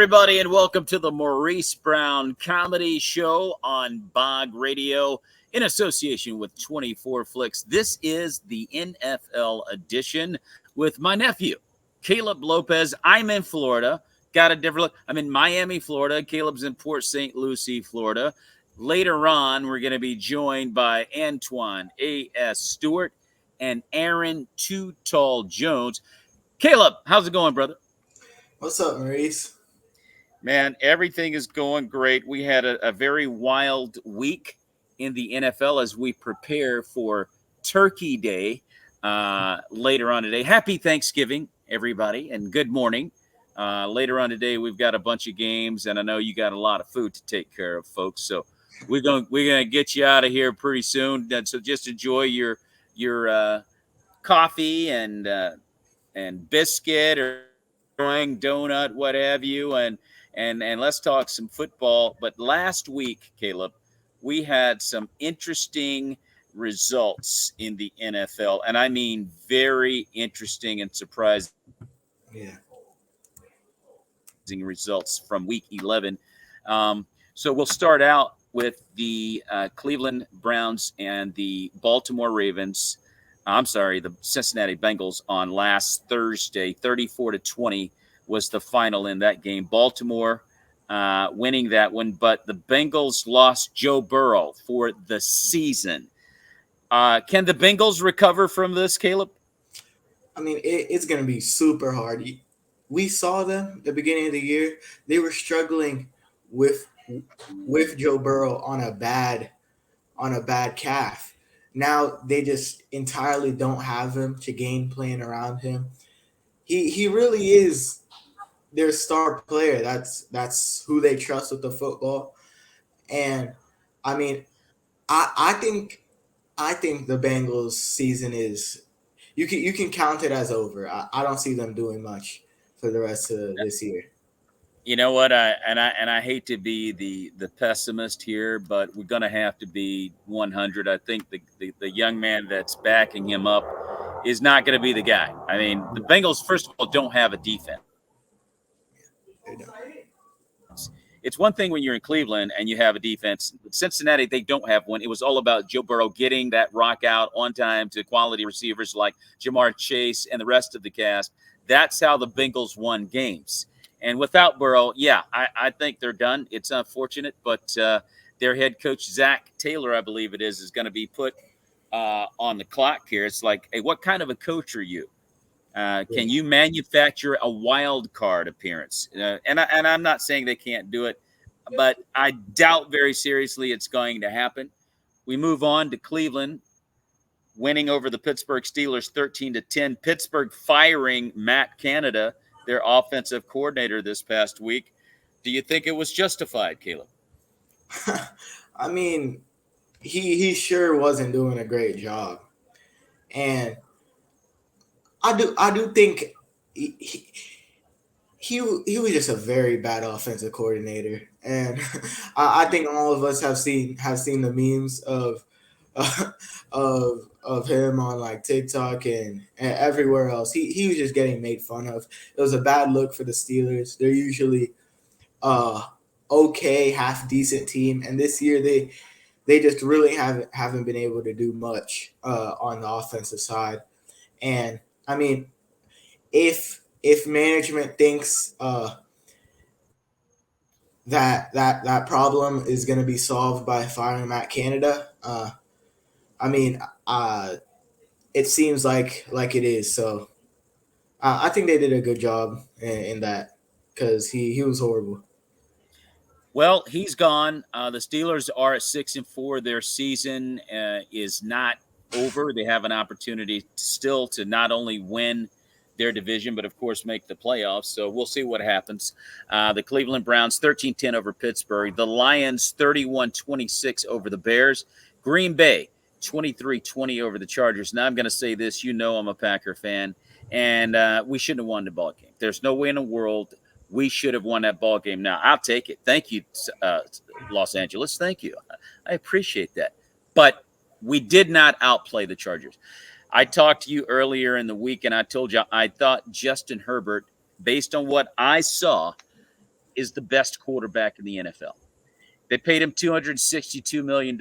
everybody, and welcome to the Maurice Brown Comedy Show on Bog Radio in association with 24 Flicks. This is the NFL edition with my nephew, Caleb Lopes. I'm in Florida. Got a different look. I'm in Miami, Florida. Caleb's in Port St. Lucie, Florida. Later on, we're going to be joined by Antoine, A.S. Stewart, and Aaron, Too Tall Jones. Caleb, how's it going, brother? What's up, Maurice? Man, everything is going great. We had a very wild week in the NFL as we prepare for Turkey Day later on today. Happy Thanksgiving, everybody, and good morning. Later on today, we've got a bunch of games, and I know you got a lot of food to take care of, folks. So we're gonna get you out of here pretty soon. So just enjoy your coffee and biscuit or donut, what have you, and let's talk some football. But last week, Caleb, we had some interesting results in the NFL, and I mean very interesting and surprising results from Week 11. So we'll start out with the Cleveland Browns and the Baltimore Ravens. The Cincinnati Bengals on last Thursday. 34-20 was the final in that game. Baltimore winning that one, but the Bengals lost Joe Burrow for the season. Can the Bengals recover from this, Caleb? I mean, it's going to be super hard. We saw them at the beginning of the year. They were struggling with Joe Burrow on a bad calf. Now they just entirely don't have him to game plan around him. He really is their star player. That's who they trust with the football. And I mean, I think the Bengals season is you can count it as over. I don't see them doing much for the rest of this year. You know what? I hate to be the pessimist here, but we're going to have to be 100. I think the young man that's backing him up is not going to be the guy. I mean, the Bengals, first of all, don't have a defense. It's one thing when you're in Cleveland and you have a defense. Cincinnati, they don't have one. It was all about Joe Burrow getting that rock out on time to quality receivers like Jamar Chase and the rest of the cast. That's how the Bengals won games. And without Burrow, I think they're done. It's unfortunate, but their head coach, Zach Taylor, I believe it is going to be put on the clock here. It's like, hey, what kind of a coach are you? Can you manufacture a wild card appearance? And I'm not saying they can't do it, but I doubt very seriously it's going to happen. We move on to Cleveland, winning over the Pittsburgh Steelers 13-10. Pittsburgh firing Matt Canada, their offensive coordinator, this past week. Do you think it was justified, Caleb? I mean, he sure wasn't doing a great job. And I do think he was just a very bad offensive coordinator. And I think all of us have seen the memes of him on like TikTok and everywhere else. He was just getting made fun of. It was a bad look for the Steelers. They're usually okay, half decent team, and this year they just really haven't been able to do much on the offensive side. And I mean, if management thinks that problem is going to be solved by firing Matt Canada, it seems like it is. So I think they did a good job in that because he was horrible. Well, he's gone. The Steelers are at 6-4. Their season is not over. They have an opportunity still to not only win their division, but of course make the playoffs. So we'll see what happens. The Cleveland Browns 13-10 over Pittsburgh. The Lions 31-26 over the Bears. Green Bay 23-20 over the Chargers. Now I'm going to say this. You know I'm a Packer fan, and we shouldn't have won the ball game. There's no way in the world we should have won that ball game. Now, I'll take it. Thank you, Los Angeles. Thank you. I appreciate that. But we did not outplay the Chargers. I talked to you earlier in the week, and I told you I thought Justin Herbert, based on what I saw, is the best quarterback in the NFL. They paid him $262 million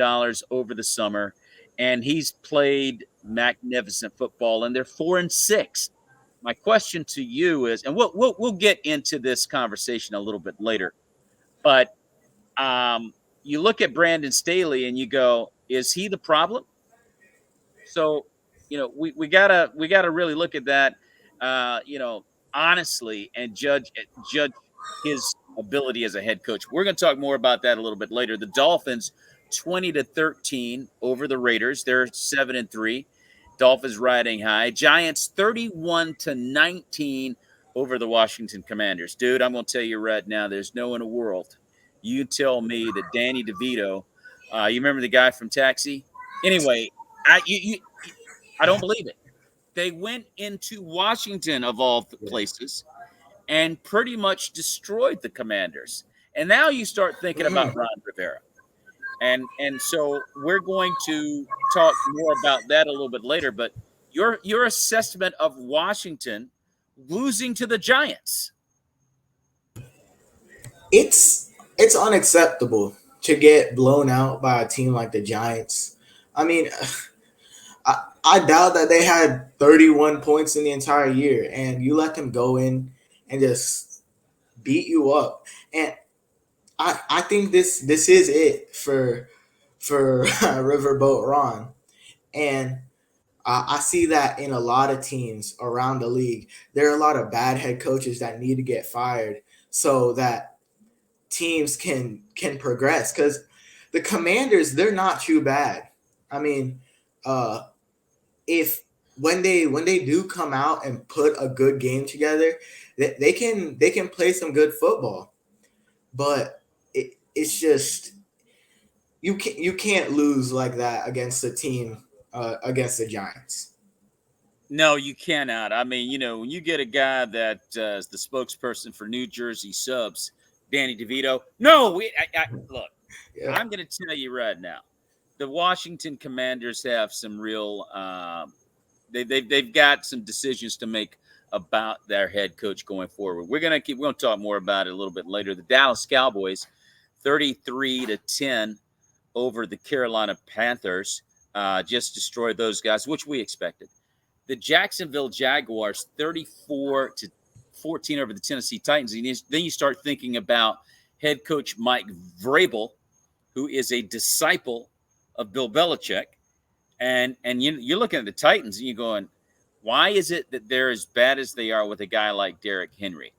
over the summer, and he's played magnificent football, and they're 4-6. My question to you is, and we'll get into this conversation a little bit later, but you look at Brandon Staley and you go, is he the problem? So, we gotta really look at that, honestly, and judge his ability as a head coach. We're going to talk more about that a little bit later. The Dolphins 20-13 over the Raiders. They're 7-3. Dolphins riding high. Giants 31-19 over the Washington Commanders. Dude, I'm going to tell you right now, there's no in the world. You tell me that Danny DeVito, you remember the guy from Taxi? Anyway, I don't believe it. They went into Washington of all places and pretty much destroyed the Commanders. And now you start thinking about Ron Rivera. And so we're going to talk more about that a little bit later. But your assessment of Washington losing to the Giants. It's unacceptable to get blown out by a team like the Giants. I mean, I doubt that they had 31 points in the entire year, and you let them go in and just beat you up. And I think this is it for Riverboat Ron. And I see that in a lot of teams around the league. There are a lot of bad head coaches that need to get fired so that teams can progress. Because the Commanders, they're not too bad. I mean, if when they do come out and put a good game together, they can play some good football. But it's just you can't lose like that against a team against the Giants. No, you cannot. I mean, when you get a guy that is the spokesperson for New Jersey Subs, Danny DeVito. No, look, Yeah. I'm going to tell you right now, the Washington Commanders have some real. They've got some decisions to make about their head coach going forward. We're going to talk more about it a little bit later. The Dallas Cowboys, 33-10 over the Carolina Panthers, just destroyed those guys, which we expected. The Jacksonville Jaguars, 34-14 over the Tennessee Titans. And then you start thinking about head coach Mike Vrabel, who is a disciple of Bill Belichick. And you're looking at the Titans and you're going, why is it that they're as bad as they are with a guy like Derrick Henry?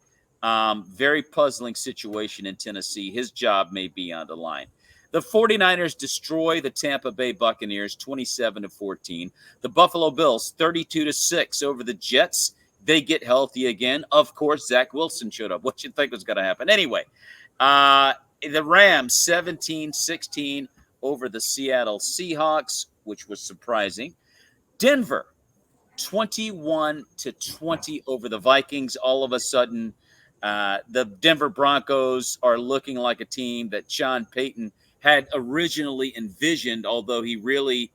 Very puzzling situation in Tennessee. His job may be on the line. The 49ers destroy the Tampa Bay Buccaneers 27-14. The Buffalo Bills 32-6 over the Jets. They get healthy again. Of course, Zach Wilson showed up. What you think was going to happen? Anyway, the Rams 17-16 over the Seattle Seahawks, which was surprising. Denver 21-20 over the Vikings. All of a sudden, the Denver Broncos are looking like a team that Sean Payton had originally envisioned, although he really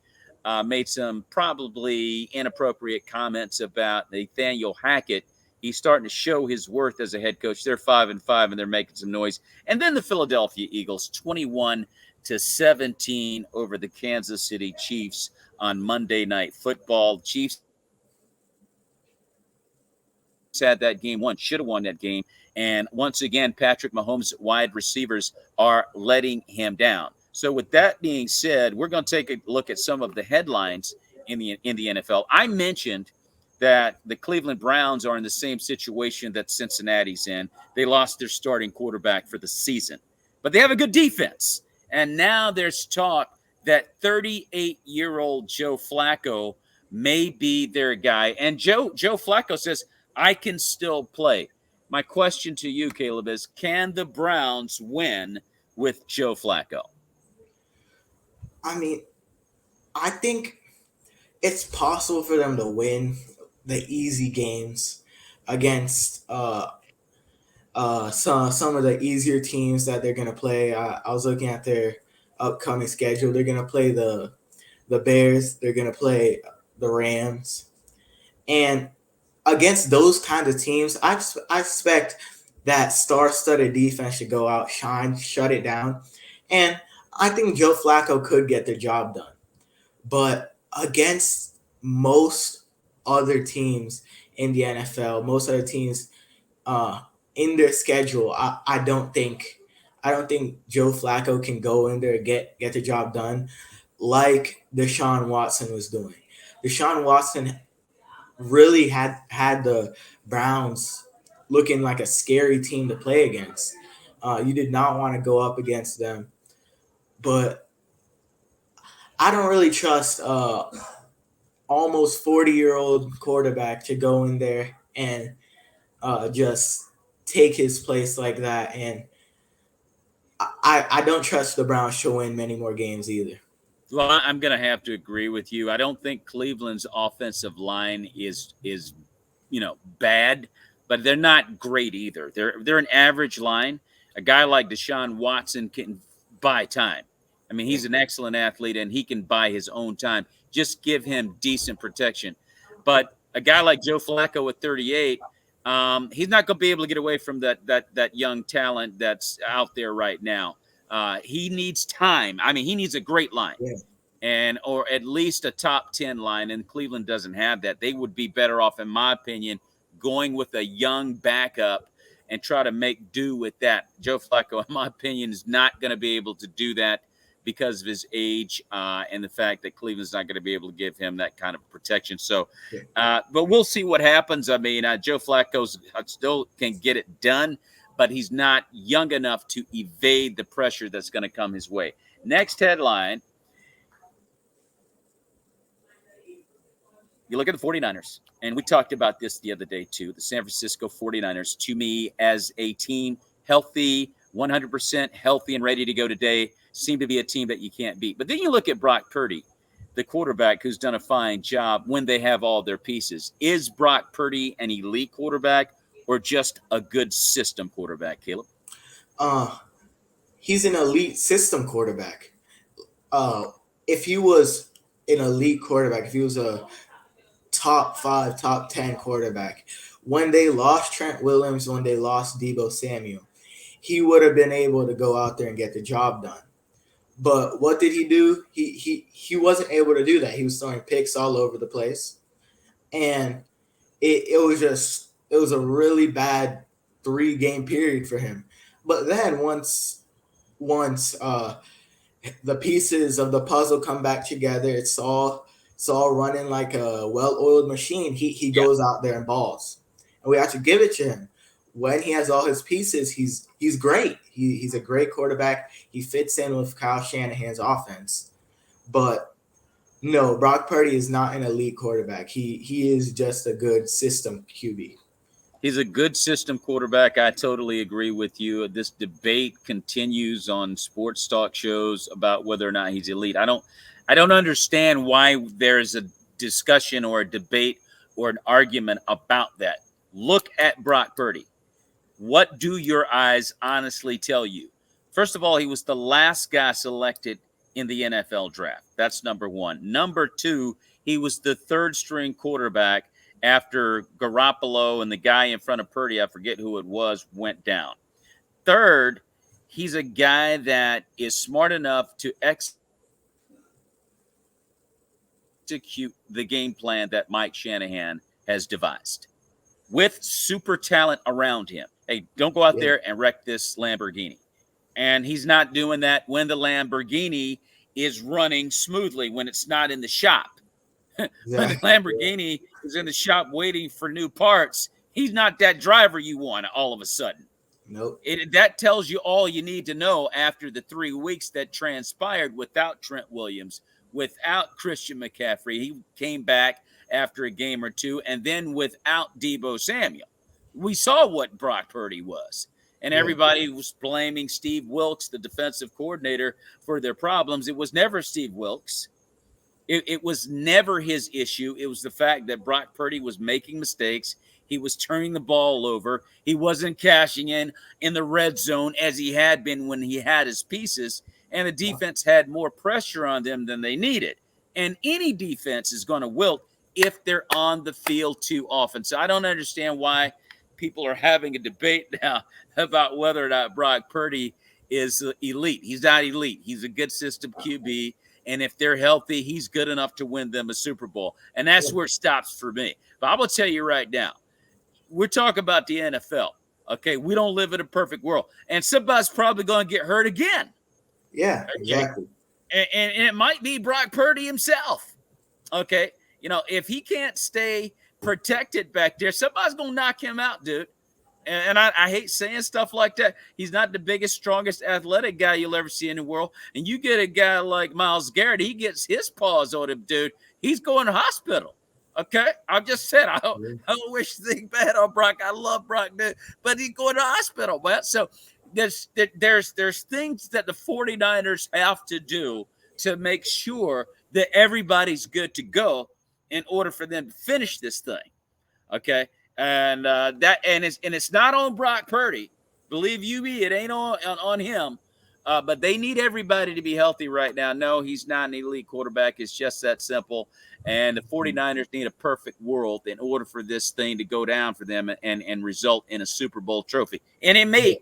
made some probably inappropriate comments about Nathaniel Hackett. He's starting to show his worth as a head coach. They're 5-5, and they're making some noise. And then the Philadelphia Eagles, 21-17 over the Kansas City Chiefs on Monday Night Football. Chiefs had that game won, should have won that game. And once again, Patrick Mahomes' wide receivers are letting him down. So with that being said, we're going to take a look at some of the headlines in the NFL. I mentioned that the Cleveland Browns are in the same situation that Cincinnati's in. They lost their starting quarterback for the season, but they have a good defense. And now there's talk that 38-year-old Joe Flacco may be their guy. And Joe Flacco says, I can still play. My question to you, Caleb, is can the Browns win with Joe Flacco? I mean, I think it's possible for them to win the easy games against some of the easier teams that they're gonna play. I was looking at their upcoming schedule. They're gonna play the Bears. They're gonna play the Rams, and against those kinds of teams, I expect that star-studded defense should go out, shine, shut it down. And I think Joe Flacco could get the job done. But against most other teams in the NFL, most other teams uh, in their schedule, I don't think Joe Flacco can go in there and get the job done like Deshaun Watson was doing. Deshaun Watson really had the Browns looking like a scary team to play against. You did not want to go up against them, but I don't really trust almost 40-year-old quarterback to go in there and just take his place like that. And I don't trust the Browns to win many more games either. Well, I'm going to have to agree with you. I don't think Cleveland's offensive line is bad, but they're not great either. They're an average line. A guy like Deshaun Watson can buy time. I mean, he's an excellent athlete and he can buy his own time. Just give him decent protection. But a guy like Joe Flacco at 38, he's not going to be able to get away from that young talent that's out there right now. He needs time. I mean, he needs a great line, Yeah. and or at least a top 10 line, and Cleveland doesn't have that. They would be better off, in my opinion, going with a young backup and try to make do with that. Joe Flacco, in my opinion, is not going to be able to do that because of his age and the fact that Cleveland's not going to be able to give him that kind of protection. So, but we'll see what happens. I mean, Joe Flacco still can get it done, but he's not young enough to evade the pressure that's going to come his way. Next headline. You look at the 49ers, and we talked about this the other day too. The San Francisco 49ers, to me, as a team, healthy, 100% healthy and ready to go today, seem to be a team that you can't beat. But then you look at Brock Purdy, the quarterback who's done a fine job when they have all their pieces. Is Brock Purdy an elite quarterback or just a good system quarterback, Caleb? He's an elite system quarterback. If he was an elite quarterback, if he was a top 5, top 10 quarterback, when they lost Trent Williams, when they lost Deebo Samuel, he would have been able to go out there and get the job done. But what did he do? He wasn't able to do that. He was throwing picks all over the place, and it was a really bad 3-game period for him. But then once the pieces of the puzzle come back together, it's all running like a well-oiled machine. He Yeah. goes out there and balls, and we have to give it to him. When he has all his pieces, he's great. He's a great quarterback. He fits in with Kyle Shanahan's offense. But no, Brock Purdy is not an elite quarterback. He is just a good system QB. He's a good system quarterback. I totally agree with you. This debate continues on sports talk shows about whether or not he's elite. I don't understand why there's a discussion or a debate or an argument about that. Look at Brock Purdy. What do your eyes honestly tell you? First of all, he was the last guy selected in the NFL draft. That's number one. Number two, he was the third string quarterback after Garoppolo and the guy in front of Purdy, I forget who it was, went down. Third, he's a guy that is smart enough to execute the game plan that Mike Shanahan has devised with super talent around him. Hey, don't go out Yeah, there and wreck this Lamborghini. And he's not doing that when the Lamborghini is running smoothly, when it's not in the shop. When the exactly. Lamborghini is in the shop waiting for new parts, he's not that driver you want all of a sudden. Nope. That tells you all you need to know after the 3 weeks that transpired without Trent Williams, without Christian McCaffrey. He came back after a game or two, and then without Deebo Samuel. We saw what Brock Purdy was. And Yeah. everybody was blaming Steve Wilks, the defensive coordinator, for their problems. It was never Steve Wilks. It was never his issue. It was the fact that Brock Purdy was making mistakes. He was turning the ball over. He wasn't cashing in the red zone as he had been when he had his pieces. And the defense had more pressure on them than they needed. And any defense is going to wilt if they're on the field too often. So I don't understand why people are having a debate now about whether or not Brock Purdy is elite. He's not elite. He's a good system QB. And if they're healthy, he's good enough to win them a Super Bowl. And that's where it stops for me. But I'm going to tell you right now, we're talking about the NFL. Okay, we don't live in a perfect world. And somebody's probably going to get hurt again. Yeah, Okay? exactly. And it might be Brock Purdy himself. Okay, if he can't stay protected back there, somebody's going to knock him out, dude. And I hate saying stuff like that. He's not the biggest, strongest athletic guy you'll ever see in the world. And you get a guy like Myles Garrett, he gets his paws on him, dude. He's going to hospital. Okay? I just said I don't wish anything bad on Brock. I love Brock, dude. But he's going to hospital, man. So there's things that the 49ers have to do to make sure that everybody's good to go in order for them to finish this thing. Okay? And it's not on Brock Purdy. Believe you me, it ain't on him. But they need everybody to be healthy right now. No, he's not an elite quarterback. It's just that simple. And the 49ers need a perfect world in order for this thing to go down for them and result in a Super Bowl trophy. And it may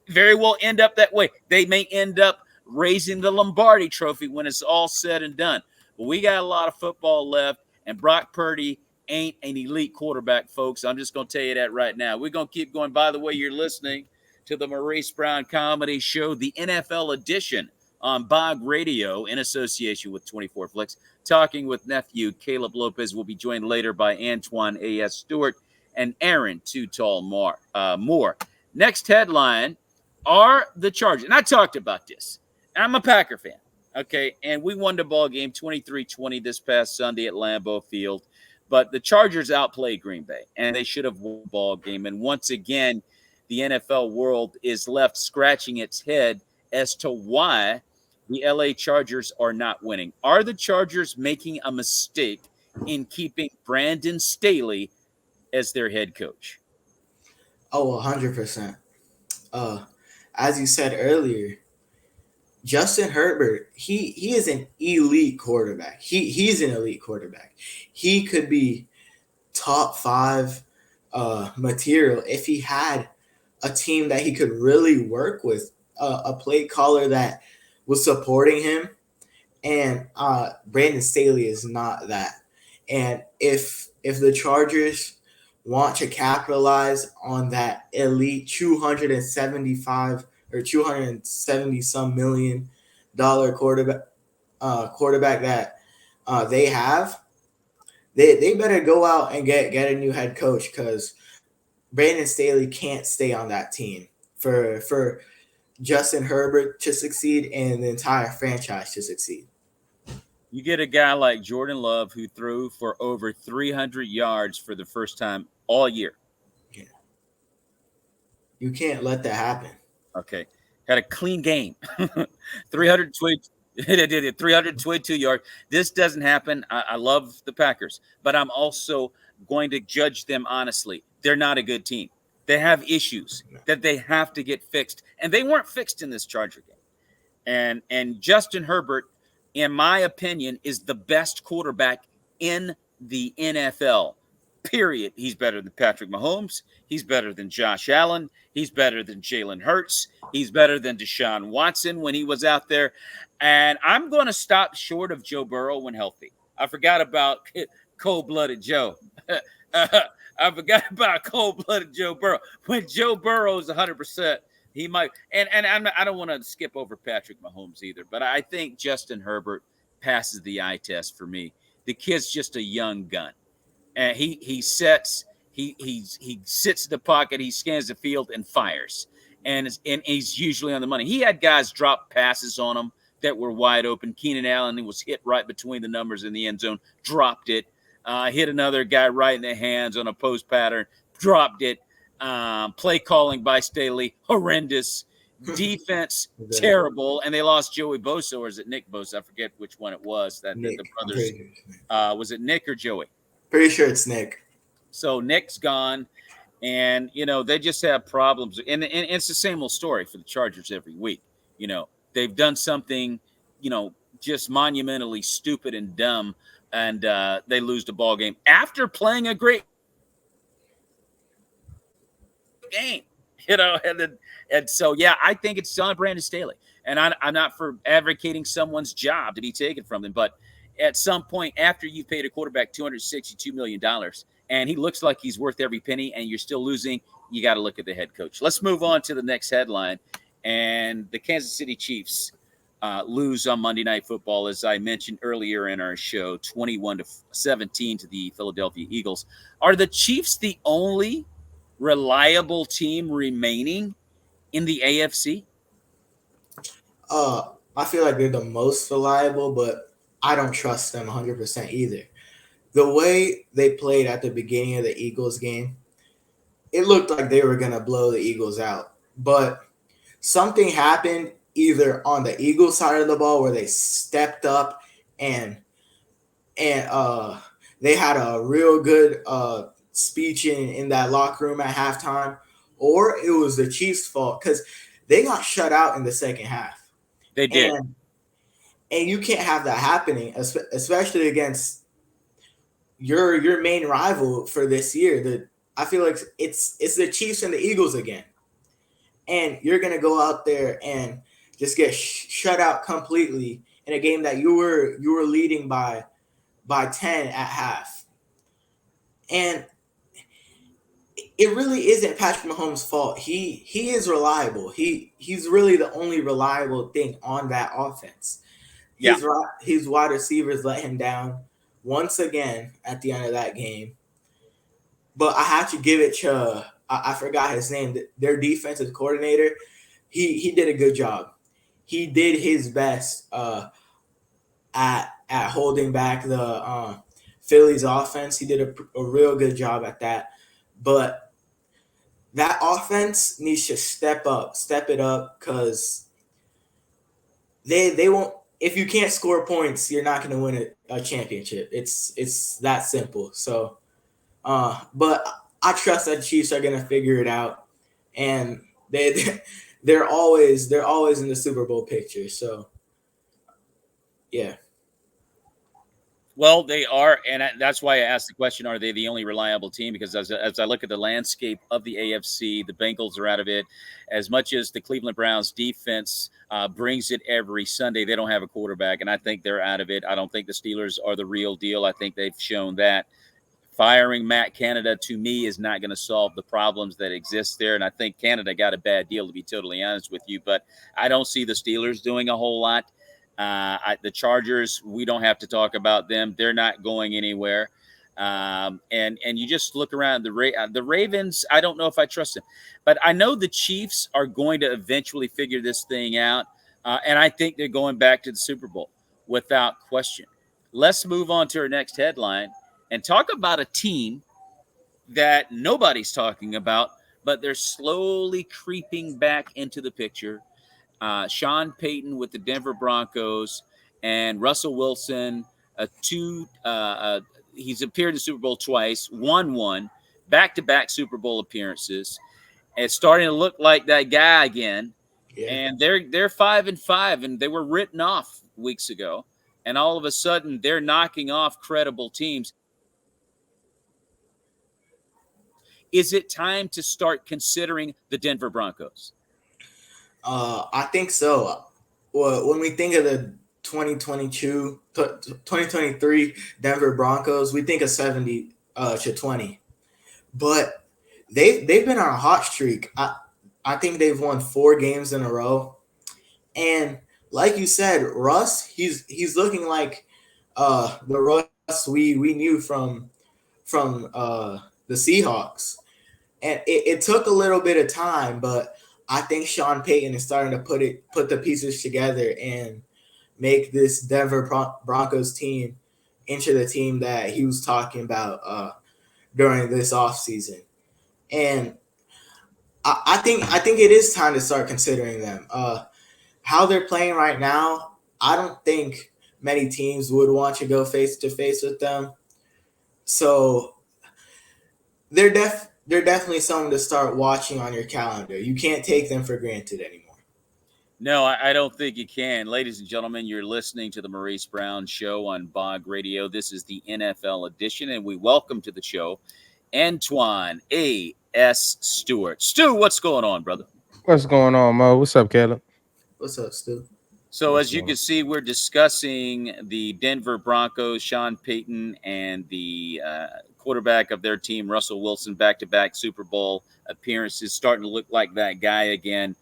very well end up that way. They may end up raising the Lombardi trophy when it's all said and done. But we got a lot of football left, and Brock Purdy ain't an elite quarterback, folks. I'm just going to tell you that right now. We're going to keep going. By the way, you're listening to the Maurice Brown Comedy Show, the NFL edition on Bog Radio in association with 24 Flicks. Talking with Nephew Caleb Lopes. Will be joined later by Antoine A.S. Stewart and Aaron Too Tall Moore. Next headline are the Chargers. And I talked about this. I'm a Packer fan, okay? And we won the ball game 23-20 this past Sunday at Lambeau Field. But the Chargers outplayed Green Bay, and they should have won the ball game. And once again, the NFL world is left scratching its head as to why the LA Chargers are not winning. Are the Chargers making a mistake in keeping Brandon Staley as their head coach? Oh, 100%. As you said earlier, Justin Herbert, he is an elite quarterback. He's an elite quarterback. He could be top 5 material if he had a team that he could really work with, a play caller that was supporting him. And Brandon Staley is not that. And if the Chargers want to capitalize on that elite 275 or 270 some $1 million quarterback that they have, they better go out and get a new head coach, because Brandon Staley can't stay on that team for Justin Herbert to succeed and the entire franchise to succeed. You get a guy like Jordan Love who threw for over 300 yards for the first time all year. Yeah. You can't let that happen. Okay. Had a clean game. 322 yards. This doesn't happen. I love the Packers, but I'm also going to judge them honestly. They're not a good team. They have issues that they have to get fixed, and they weren't fixed in this Charger game. And Justin Herbert, in my opinion, is the best quarterback in the NFL. Period. He's better than Patrick Mahomes. He's better than Josh Allen. He's better than Jalen Hurts. He's better than Deshaun Watson when he was out there. And I'm going to stop short of Joe Burrow when healthy. I forgot about cold-blooded Joe. I forgot about cold-blooded Joe Burrow. When Joe Burrow is 100%, he might. And I don't want to skip over Patrick Mahomes either, but I think Justin Herbert passes the eye test for me. The kid's just a young gun. And he sits in the pocket, he scans the field and fires. And he's usually on the money. He had guys drop passes on him that were wide open. Keenan Allen was hit right between the numbers in the end zone, dropped it. Hit another guy right in the hands on a post pattern, dropped it. Play calling by Staley, horrendous. Defense, terrible. And they lost Joey Bosa, or is it Nick Bosa? I forget which one it was. The brothers. Was it Nick or Joey? Pretty sure it's Nick. So Nick's gone, and they just have problems. And it's the same old story for the Chargers every week. They've done something, just monumentally stupid and dumb, and they lose the ball game after playing a great. game, and so yeah, I think it's on Brandon Staley, and I'm not for advocating someone's job to be taken from them, but at some point after you've paid a quarterback $262 million and he looks like he's worth every penny, and you're still losing, you got to look at the head coach. Let's move on to the next headline, and the Kansas City Chiefs lose on Monday Night Football, as I mentioned earlier in our show, 21-17 to the Philadelphia Eagles. Are the Chiefs the only reliable team remaining in the AFC? I feel like they're the most reliable, but I don't trust them 100% either. The way they played at the beginning of the Eagles game, it looked like they were going to blow the Eagles out. But something happened either on the Eagles side of the ball where they stepped up and they had a real good speech in that locker room at halftime, or it was the Chiefs' fault because they got shut out in the second half. They did. And you can't have that happening, especially against your main rival for this year. I feel like it's the Chiefs and the Eagles again, and you're gonna go out there and just get shut out completely in a game that you were leading by 10 at half. And it really isn't Patrick Mahomes' fault. He is reliable. He's really the only reliable thing on that offense. Yeah. His wide receivers let him down once again at the end of that game. But I have to give it to I forgot his name. Their defensive coordinator. He did a good job. He did his best at holding back the Phillies offense. He did a real good job at that. But that offense needs to step it up, because they won't. If you can't score points, you're not going to win a championship. It's that simple. So, but I trust that the Chiefs are going to figure it out, and they're always in the Super Bowl picture. So, yeah. Well, they are, and that's why I asked the question, are they the only reliable team? Because as I look at the landscape of the AFC, the Bengals are out of it. As much as the Cleveland Browns defense brings it every Sunday, they don't have a quarterback, and I think they're out of it. I don't think the Steelers are the real deal. I think they've shown that. Firing Matt Canada, to me, is not going to solve the problems that exist there, and I think Canada got a bad deal, to be totally honest with you, but I don't see the Steelers doing a whole lot. The Chargers, we don't have to talk about them. They're not going anywhere. And you just look around the Ravens. I don't know if I trust them, but I know the Chiefs are going to eventually figure this thing out. And I think they're going back to the Super Bowl without question. Let's move on to our next headline and talk about a team that nobody's talking about, but they're slowly creeping back into the picture. Sean Payton with the Denver Broncos and Russell Wilson, he's appeared in the Super Bowl twice, won one, back-to-back Super Bowl appearances. And it's starting to look like that guy again. Yeah. And they're 5-5, and they were written off weeks ago. And all of a sudden, they're knocking off credible teams. Is it time to start considering the Denver Broncos? I think so. Well, when we think of the 2023 Denver Broncos, we think of 70-20. But they've been on a hot streak. I think they've won 4 games in a row. And like you said, Russ, he's looking like the Russ we knew from the Seahawks. And it took a little bit of time, but I think Sean Payton is starting to put the pieces together and make this Denver Broncos team into the team that he was talking about during this offseason. And I think it is time to start considering them. How they're playing right now, I don't think many teams would want to go face-to-face with them. So they're definitely someone to start watching on your calendar. You can't take them for granted anymore. No, I don't think you can. Ladies and gentlemen, you're listening to the Maurice Brown Show on Bog Radio. This is the NFL edition, and we welcome to the show Antoine, S. Stewart. Stu, what's going on, brother? What's going on, Mo? What's up, Caleb? What's up, Stu? So, What's as you going can on? see, we're discussing the Denver Broncos, Sean Payton, and the quarterback of their team, Russell Wilson, back-to-back Super Bowl appearances, starting to look like that guy again.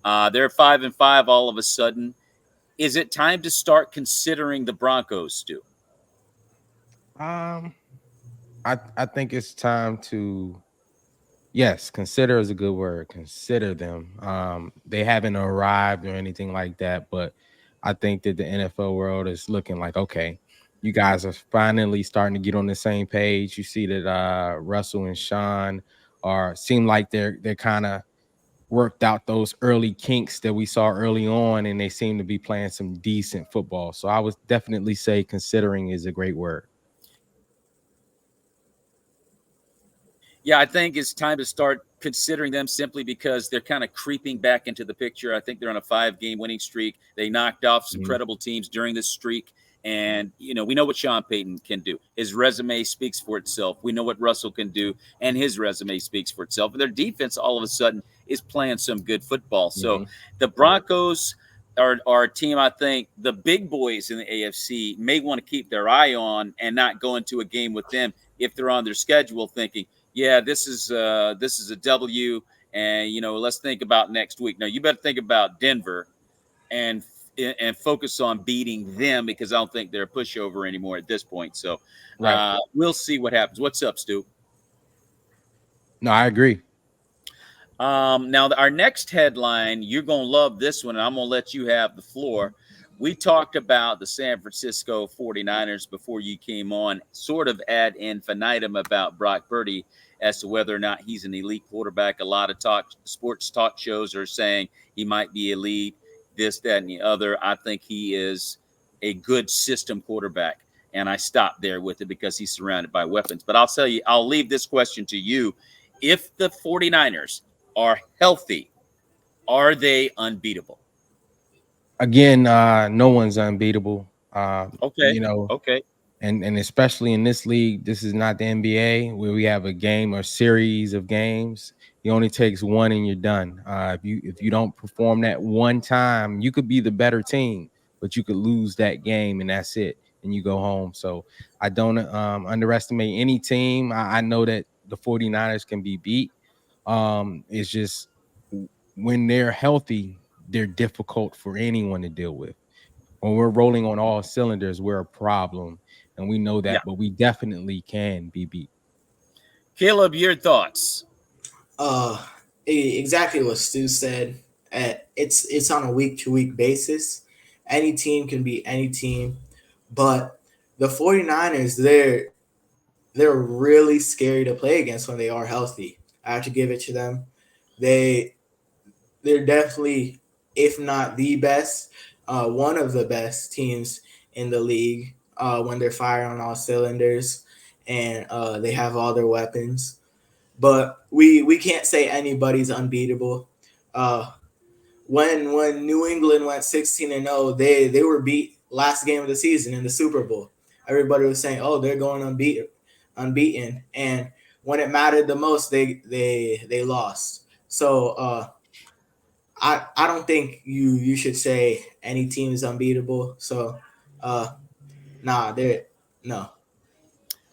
They're 5-5 all of a sudden. Is it time to start considering the Broncos, Stu? Um, I think it's time to yes, consider is a good word. Consider them. They haven't arrived or anything like that, but I think that the NFL world is looking like, okay, you guys are finally starting to get on the same page. You see that Russell and Sean are seem like they're kind of worked out those early kinks that we saw early on, and they seem to be playing some decent football. So I would definitely say considering is a great word. Yeah, I think it's time to start considering them simply because they're kind of creeping back into the picture. I think they're on a 5-game winning streak. They knocked off some Mhm. credible teams during this streak. And, we know what Sean Payton can do. His resume speaks for itself. We know what Russell can do, and his resume speaks for itself. And their defense, all of a sudden, is playing some good football. So Mhm. the Broncos are a team I think the big boys in the AFC may want to keep their eye on and not go into a game with them if they're on their schedule thinking, yeah, this is a W, and let's think about next week. Now you better think about Denver and and focus on beating them because I don't think they're a pushover anymore at this point. So Right. we'll see what happens. What's up, Stu? No, I agree. Now, our next headline, you're going to love this one, and I'm going to let you have the floor. We talked about the San Francisco 49ers before you came on, sort of ad infinitum about Brock Purdy as to whether or not he's an elite quarterback. A lot of sports talk shows are saying he might be elite, this, that, and the other. I think he is a good system quarterback. And I stopped there with it because he's surrounded by weapons. But I'll tell you, I'll leave this question to you. If the 49ers are healthy, are they unbeatable? Again, no one's unbeatable. Okay. You know, Okay. and especially in this league, this is not the NBA where we have a game or series of games. It only takes one and you're done. If you don't perform that one time, you could be the better team, but you could lose that game and that's it, and you go home. So I don't underestimate any team. I know that the 49ers can be beat. It's just when they're healthy, they're difficult for anyone to deal with. When we're rolling on all cylinders, we're a problem, and we know Yeah. that, but we definitely can be beat. Caleb, your thoughts? Uh, exactly what Stu said. It's on a week to week basis. Any team can beat any team, but the 49ers, they're really scary to play against when they are healthy. I have to give it to them. They they're definitely, if not the best, one of the best teams in the league when they're firing on all cylinders and they have all their weapons. But we can't say anybody's unbeatable. Uh, when New England went 16-0, they were beat last game of the season in the Super Bowl. Everybody was saying, "Oh, they're going unbeaten," and when it mattered the most, they lost. So I don't think you should say any team is unbeatable. So uh, nah, they no.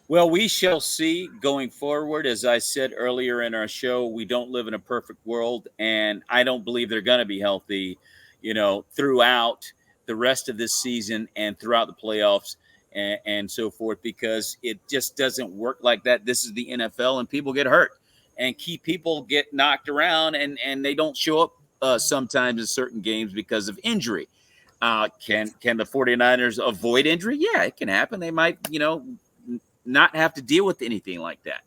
Well, we shall see going forward. As I said earlier in our show, we don't live in a perfect world, and I don't believe they're going to be healthy, throughout the rest of this season and throughout the playoffs and so forth, because it just doesn't work like that. This is the NFL, and people get hurt, and key people get knocked around, and they don't show up sometimes in certain games because of injury. Can the 49ers avoid injury? Yeah, it can happen. They might, not have to deal with anything like that.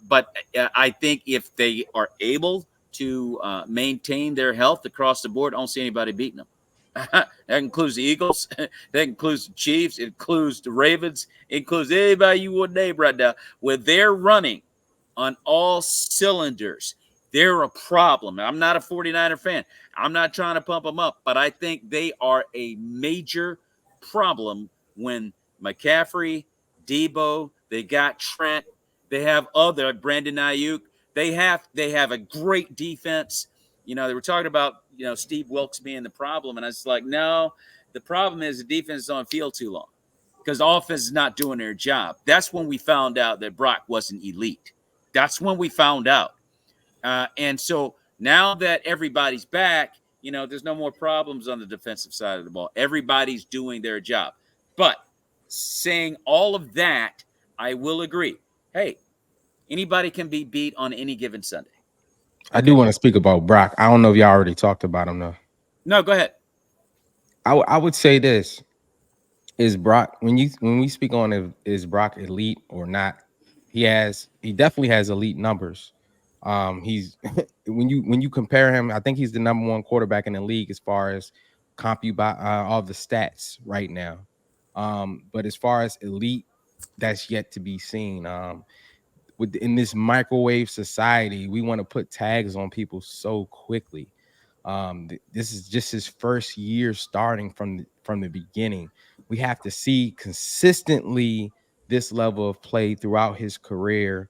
But I think if they are able to maintain their health across the board, I don't see anybody beating them. That includes the Eagles. That includes the Chiefs. It includes the Ravens. It includes anybody you would name right now. Where they're running on all cylinders, they're a problem. I'm not a 49er fan. I'm not trying to pump them up, but I think they are a major problem when McCaffrey, Debo, they got Trent, they have other Brandon Ayuk. They have a great defense. You know, they were talking about, Steve Wilkes being the problem, and I was like, no, the problem is the defense is on field too long because the offense is not doing their job. That's when we found out that Brock wasn't elite. That's when we found out. And so now that everybody's back, there's no more problems on the defensive side of the ball. Everybody's doing their job. But saying all of that, I will agree. Hey, anybody can be beat on any given Sunday. I do Okay. want to speak about Brock. I don't know if y'all already talked about him though. No, go ahead. I would say this is Brock when we speak on if is Brock elite or not, he definitely has elite numbers. He's when you compare him, I think he's the number one quarterback in the league as far as all the stats right now. But as far as elite, that's yet to be seen. In this microwave society, we want to put tags on people so quickly. This is just his first year starting from the beginning. We have to see consistently this level of play throughout his career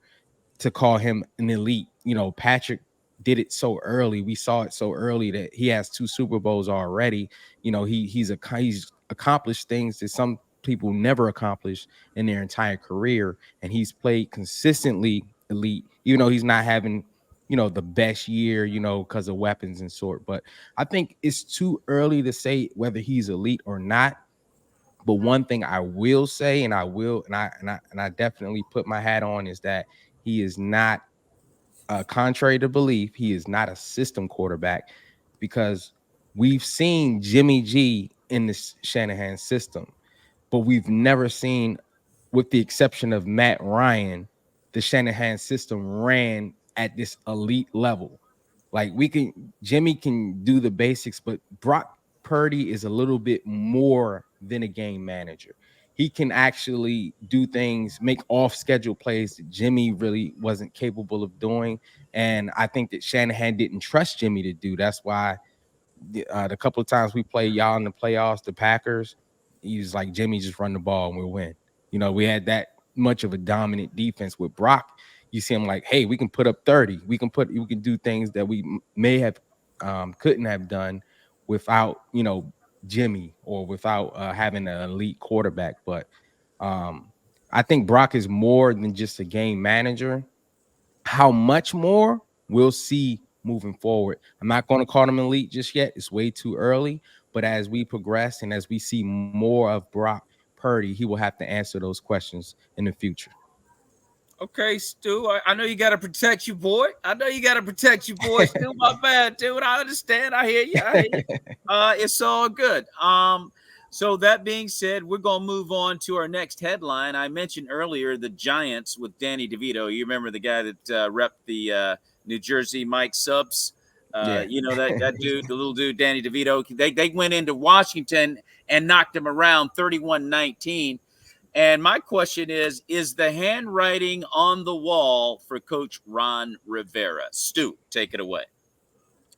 to call him an elite. Patrick did it so early. We saw it so early that he has 2 Super Bowls already. He's accomplished things that some people never accomplished in their entire career, and he's played consistently elite, even though he's not having the best year, because of weapons and sort. But I think it's too early to say whether he's elite or not. But one thing I will say, and I definitely put my hat on, is that he is not, contrary to belief, he is not a system quarterback, because we've seen Jimmy G in the Shanahan system, but we've never seen, with the exception of Matt Ryan, the Shanahan system ran at this elite level. Like Jimmy can do the basics, but Brock Purdy is a little bit more than a game manager. He can actually do things, make off-schedule plays that Jimmy really wasn't capable of doing. And I think that Shanahan didn't trust Jimmy to do. That's why the couple of times we play y'all in the playoffs, the Packers, he's like, Jimmy, just run the ball and we'll win. We had that much of a dominant defense. With Brock, you see him like, hey, we can put up 30. We can do things that we may have couldn't have done without, Jimmy, or without having an elite quarterback. But I think Brock is more than just a game manager. How much more, we'll see moving forward. I'm not going to call him elite just yet. It's way too early. But as we progress and as we see more of Brock Purdy, he will have to answer those questions in the future. Okay, Stu, I know you got to protect your boy. Stu, my bad, dude. I understand. I hear you. It's all good. So that being said, we're going to move on to our next headline. I mentioned earlier the Giants with Danny DeVito. You remember the guy that repped the New Jersey Mike Subs? Yeah. That dude, the little dude, Danny DeVito. They went into Washington and knocked him around 31-19. And my question is the handwriting on the wall for Coach Ron Rivera? Stu, take it away.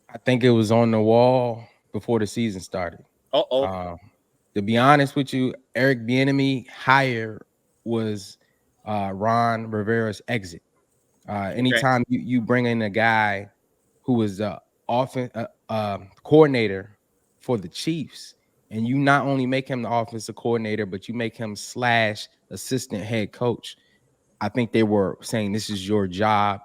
I think it was on the wall before the season started. Uh-oh. To be honest with you, Eric Bieniemy hire was Ron Rivera's exit. Anytime you bring in a guy who was coordinator for the Chiefs, and you not only make him the offensive coordinator, but you make him / assistant head coach, I think they were saying this is your job.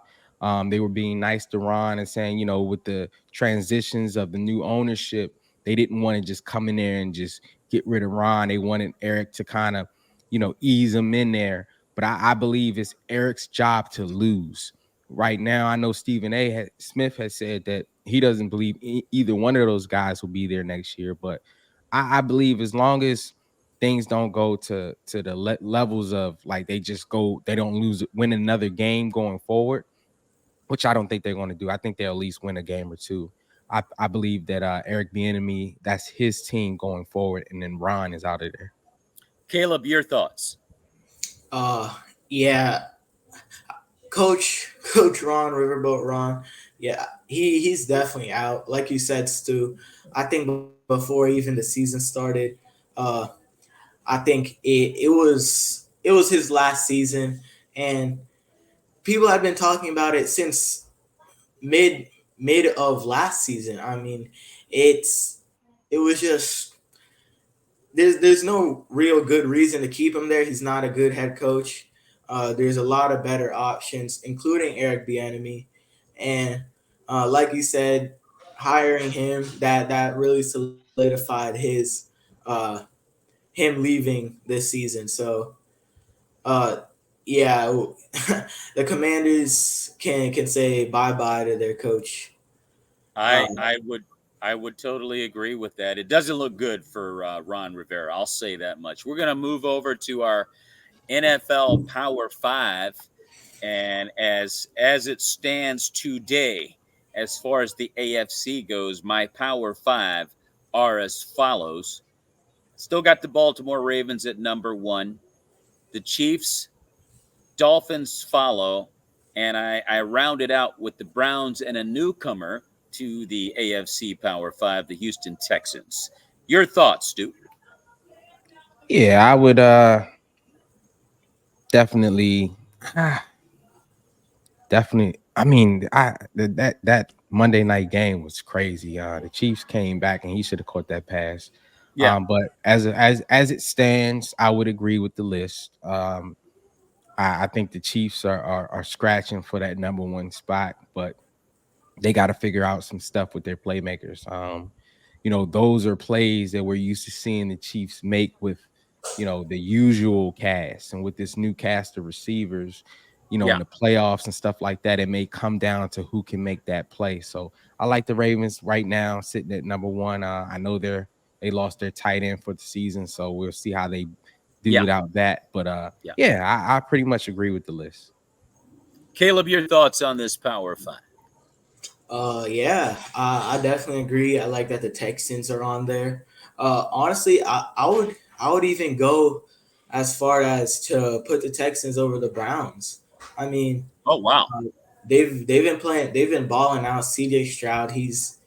They were being nice to Ron and saying, with the transitions of the new ownership, they didn't want to just come in there and just get rid of Ron. They wanted Eric to kind of, ease him in there. But I believe it's Eric's job to lose. Right now, I know Stephen A. Smith has said that he doesn't believe either one of those guys will be there next year. But I believe as long as things don't go to the levels of like they don't win another game going forward, which I don't think they're going to do. I think they'll at least win a game or two. I believe that Eric Bieniemy, that's his team going forward, and then Ron is out of there. Caleb, your thoughts? Yeah, Coach Ron, Riverboat Ron. Yeah, he's definitely out. Like you said, Stu, I think before even the season started, I think it was his last season, and people have been talking about it since mid mid of last season. I mean, it's it was just there's no real good reason to keep him there. He's not a good head coach. There's a lot of better options, including Eric Bieniemy, and like you said, hiring him that really solidified uh, him leaving this season. So uh, yeah, the Commanders can say bye bye to their coach. I Uh, I would I would totally agree with that. It doesn't look good for Ron Rivera. I'll say that much. We're gonna move over to our NFL Power Five, and as it stands today, as far as the AFC goes, my Power Five are as follows. Still got the Baltimore Ravens at number one. The Chiefs, Dolphins follow, and I rounded out with the Browns and a newcomer to the AFC Power Five, the Houston Texans. Your thoughts, Stu? Yeah, I would definitely definitely. I mean, that Monday night game was crazy. The Chiefs came back and he should have caught that pass. Yeah, But as it stands, I would agree with the list. I think the Chiefs are scratching for that number one spot, but they got to figure out some stuff with their playmakers. Those are plays that we're used to seeing the Chiefs make with, the usual cast, and with this new cast of receivers, in yeah. the playoffs and stuff like that, it may come down to who can make that play. So I like the Ravens right now sitting at number one. I know they lost their tight end for the season, so we'll see how they do Yeah, without that. But yeah. yeah, I pretty much agree with the list. Caleb, your thoughts on this Power Five? yeah, I definitely agree. I like that the Texans are on there. Honestly, I would even go as far as to put the Texans over the Browns. I mean, Oh, wow. uh, they've been balling out. C.J. Stroud, he's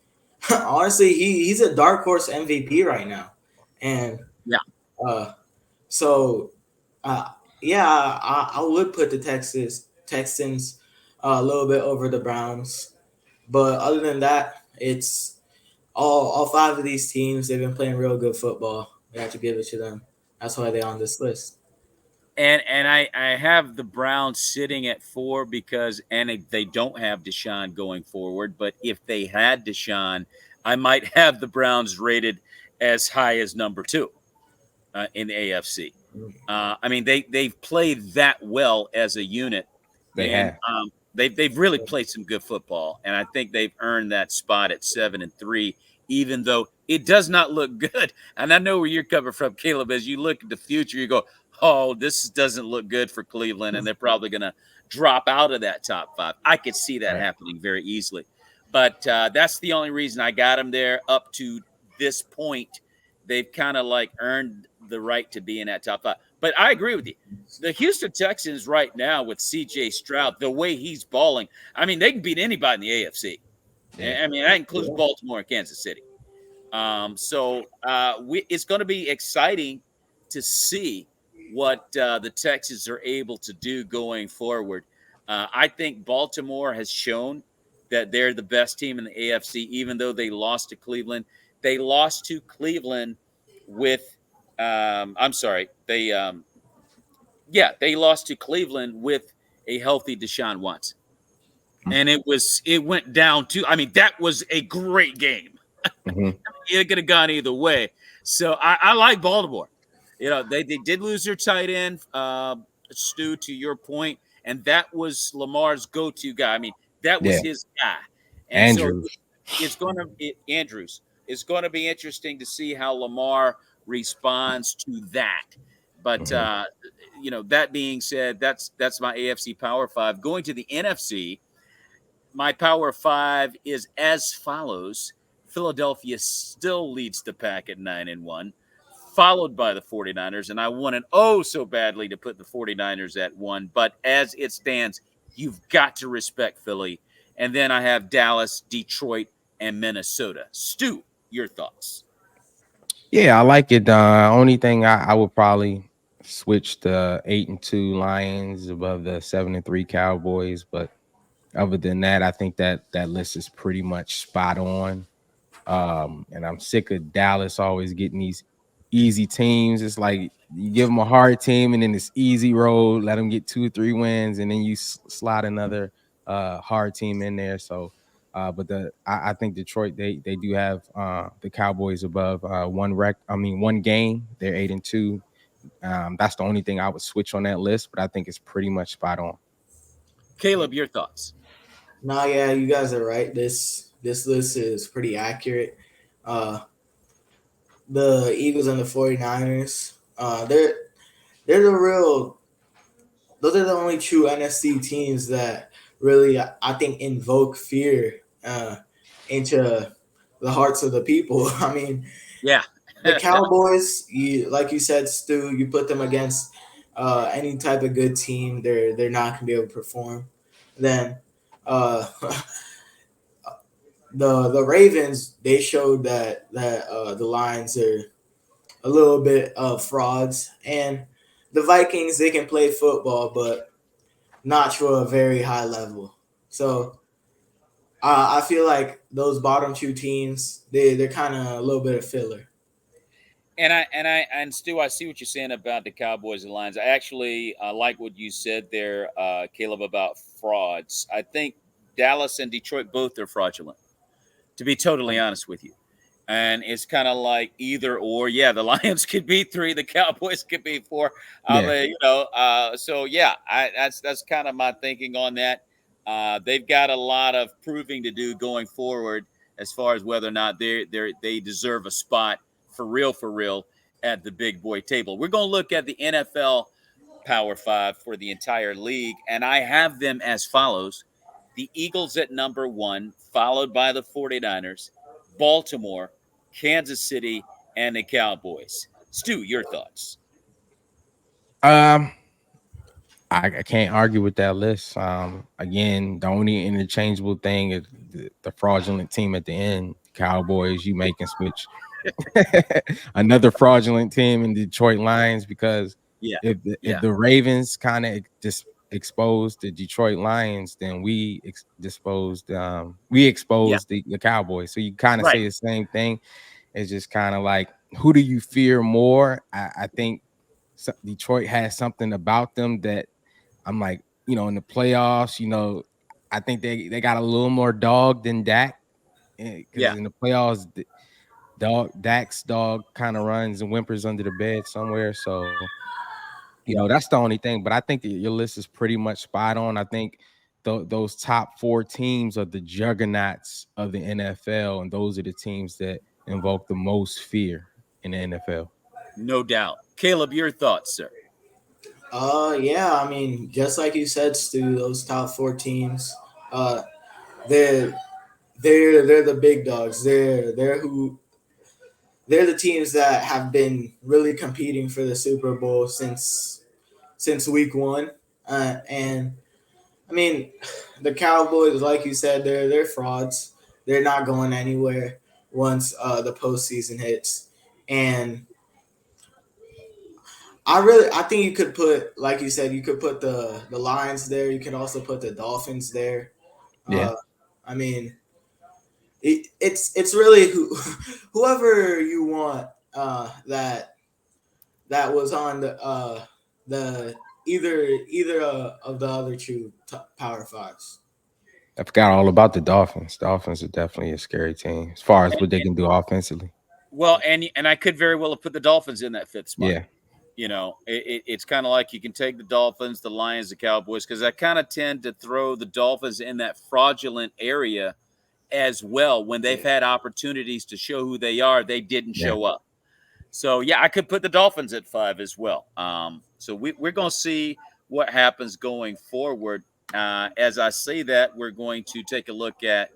honestly he's a dark horse MVP right now, and Yeah. uh, so uh, yeah, I would put the Texans a little bit over the Browns. But other than that, it's all five of these teams. They've been playing real good football. We have to give it to them. That's why they're on this list. And I have the Browns sitting at four because they don't have Deshaun going forward. But if they had Deshaun, I might have the Browns rated as high as number two in the AFC. I mean, they've played that well as a unit, They and have. they've really played some good football, and I think they've earned that spot at 7-3, even though it does not look good. And I know where you're coming from, Caleb. As you look at the future, you go, "Oh, this doesn't look good for Cleveland, and they're probably going to drop out of that top five." I could see that Right. happening very easily, but that's the only reason I got them there up to this point. They've kind of like earned the right to be in that top five. But I agree with you. The Houston Texans right now with C.J. Stroud, the way he's balling, I mean, they can beat anybody in the AFC. Yeah. I mean, that includes Yeah. Baltimore and Kansas City. It's going to be exciting to see what the Texans are able to do going forward. I think Baltimore has shown that they're the best team in the AFC, even though they lost to Cleveland. They lost to Cleveland with, I'm sorry, they lost to Cleveland with a healthy Deshaun Watson, and it went down to. I mean, that was a great game. Mhm. It could have gone either way. So I like Baltimore. They did lose their tight end, Stu, to your point, and that was Lamar's go-to guy. I mean, that was Yeah. his guy. And so Andrews. Andrews. It's going to be interesting to see how Lamar responds to that. But Mhm. that being said, that's my AFC Power Five. Going to the NFC, my Power Five is as follows. Philadelphia still leads the pack at 9-1, followed by the 49ers. And I wanted so badly to put the 49ers at one. But as it stands, you've got to respect Philly. And then I have Dallas, Detroit, and Minnesota. Stu, your thoughts? Yeah, I like it. Only thing I would probably switch the 8-2 Lions above the 7-3 Cowboys, but other than that, I think that list is pretty much spot on. And I'm sick of Dallas always getting these easy teams. It's like you give them a hard team and then this easy road, let them get 2 or 3 wins, and then you slide another hard team in there. So, but I think Detroit they do have the Cowboys above one game. They're 8-2. That's the only thing I would switch on that list, but I think it's pretty much spot on. Caleb, your thoughts? No, yeah, you guys are right. This list is pretty accurate. Uh, the Eagles and the 49ers, they're the real. Those are the only true NFC teams that really, I think, invoke fear into the hearts of the people. I mean, Yeah. the Cowboys, like you said, Stu, you put them against any type of good team, they're not gonna be able to perform. Then uh, the Ravens, they showed that the Lions are a little bit of frauds, and the Vikings, they can play football, but not to a very high level. So I feel like those bottom two teams, they're kind of a little bit of filler. And Stu, I see what you're saying about the Cowboys and Lions. I actually like what you said there, Caleb, about frauds. I think Dallas and Detroit both are fraudulent, to be totally honest with you. And it's kind of like either or. Yeah, the Lions could be 3, the Cowboys could be 4. Yeah. So yeah, that's kind of my thinking on that. They've got a lot of proving to do going forward as far as whether or not they deserve a spot for real at the big boy table. We're going to look at the NFL Power 5 for the entire league, and I have them as follows: the Eagles at number 1, followed by the 49ers, Baltimore, Kansas City, and the Cowboys. Stu, your thoughts? Um, I can't argue with that list. Again, the only interchangeable thing is the fraudulent team at the end. Cowboys, you making switch another fraudulent team in Detroit Lions, because Yeah, if yeah, the Ravens kind of just exposed the Detroit Lions, then we yeah. exposed the Cowboys. So you kind of Right. say the same thing. It's just kind of like, who do you fear more? I think Detroit has something about them that I'm like, in the playoffs, I think they got a little more dog than Dak, because Yeah, in the playoffs, Dak's dog kind of runs and whimpers under the bed somewhere. So, yeah. that's the only thing. But I think that your list is pretty much spot on. I think those top 4 teams are the juggernauts of the NFL, and those are the teams that invoke the most fear in the NFL. No doubt. Caleb, your thoughts, sir? Yeah, I mean, just like you said, Stu, those top four teams, uh, they're they're the big dogs. They're the teams that have been really competing for the Super Bowl since week one. And I mean, the Cowboys, like you said, they're frauds. They're not going anywhere once the postseason hits. And I think you could put, like you said, you could put the Lions there. You could also put the Dolphins there. Yeah. Uh, I mean, it's really whoever you want that was on the either of the other two Power Fives. I forgot all about the Dolphins. Dolphins are definitely a scary team as far as what they can do offensively. Well, and I could very well have put the Dolphins in that 5th spot. Yeah. It's kind of like you can take the Dolphins, the Lions, the Cowboys, because I kind of tend to throw the Dolphins in that fraudulent area as well. When they've had opportunities to show who they are, they didn't Yeah. show up. So yeah, I could put the Dolphins at 5 as well. So we're going to see what happens going forward. As I say that, we're going to take a look at